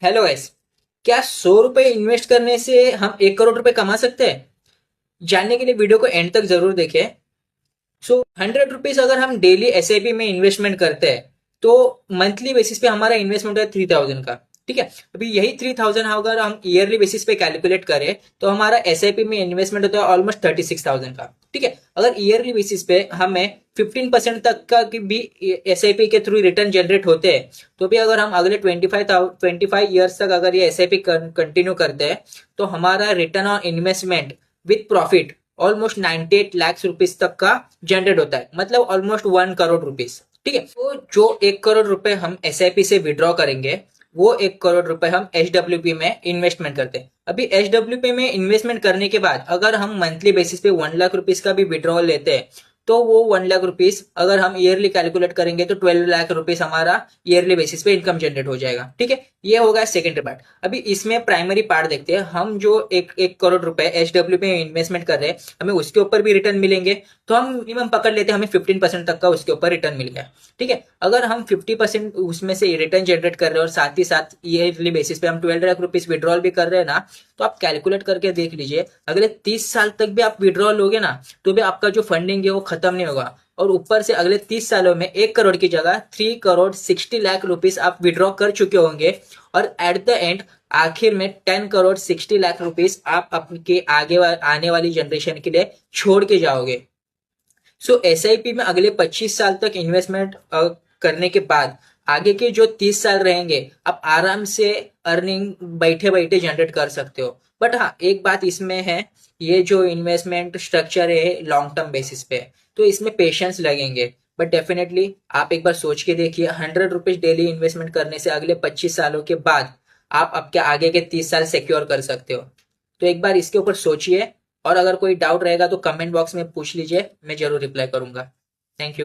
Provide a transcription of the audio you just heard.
Hello guys. क्या 100 रुपए invest करने से हम 1 करोड़ रुपए कमा सकते हैं? जानने के लिए वीडियो को एंड तक जरूर देखें। 100 रुपीज अगर हम डेली एसआईपी में इन्वेस्टमेंट करते हैं तो मंथली बेसिस पे हमारा इन्वेस्टमेंट है 3000 का। ठीक है। अभी यही 3000 अगर हम ईयरली बेसिस पे कैलकुलेट करें तो हमारा एसआईपी में इन्वेस्टमेंट होता है ऑलमोस्ट 36,000 का। ठीक है। अगर ईयरली बेसिस पे हमें 15% तक का की भी एसआईपी के थ्रू रिटर्न जनरेट होते हैं तो भी अगर हम अगले 25 ईयर्स तक अगर ये एसआईपी कंटिन्यू करते हैं तो हमारा return on investment with profit almost 98 lakh rupees तक का जनरेट होता है, मतलब ऑलमोस्ट 1 करोड़ रुपीज। ठीक है। तो जो 1 करोड़ रुपए हम एसआईपी से विड्रॉ करेंगे वो 1 करोड़ रुपए हम एचडब्ल्यूपी में इन्वेस्टमेंट करते हैं। अभी एचडब्ल्यूपी में इन्वेस्टमेंट करने के बाद अगर हम मंथली बेसिस पे 1 लाख रुपीज का भी विड्रॉल लेते हैं तो वो 1 लाख रुपीज अगर हम ईयरली कैलकुलेट करेंगे तो 12 लाख रुपीज हमारा ईयरली बेसिस पे इनकम जनरेट हो जाएगा। ठीक है। ये होगा सेकेंडरी पार्ट। अभी इसमें प्राइमरी पार्ट देखते हैं। हम जो एक एक करोड़ रुपए एचडब्ल्यू पे इन्वेस्टमेंट कर रहे हैं हमें उसके ऊपर भी रिटर्न मिलेंगे। तो हम मिनिमम पकड़ लेते हैं हमें 15% तक का उसके ऊपर रिटर्न मिल गया। ठीक है। अगर हम 50% उसमें से रिटर्न जनरेट कर रहे हैं और साथ ही साथ ईयरली बेसिस पे हम 12 लाख रुपीज विड्रॉल भी कर रहे हैं ना, तो आप कैलकुलेट करके देख लीजिए अगले 30 साल तक भी आप विड्रॉल लोगे ना तो भी आपका जो फंडिंग है वो खत्म नहीं होगा। और ऊपर से अगले 30 सालों में 1 करोड़ की जगह 3 करोड़ 60 लाख रुपीज आप विड्रॉ कर चुके होंगे। और एट द एंड आखिर में 10 करोड़ 60 लाख रुपीज आप आपके आने वाली जनरेशन के लिए छोड़ के जाओगे। सो एसआईपी में अगले 25 साल तक इन्वेस्टमेंट करने के बाद आगे के जो 30 साल रहेंगे आप आराम से अर्निंग बैठे बैठे जनरेट कर सकते हो। बट हाँ, एक बात इसमें है, ये जो इन्वेस्टमेंट स्ट्रक्चर है लॉन्ग टर्म बेसिस पे, तो इसमें पेशेंस लगेंगे। बट डेफिनेटली आप एक बार सोच के देखिए, 100 रुपीज डेली इन्वेस्टमेंट करने से अगले 25 सालों के बाद आप आपके आगे के 30 साल सिक्योर कर सकते हो। तो एक बार इसके ऊपर सोचिए और अगर कोई डाउट रहेगा तो कमेंट बॉक्स में पूछ लीजिए, मैं जरूर रिप्लाई करूंगा। Thank you.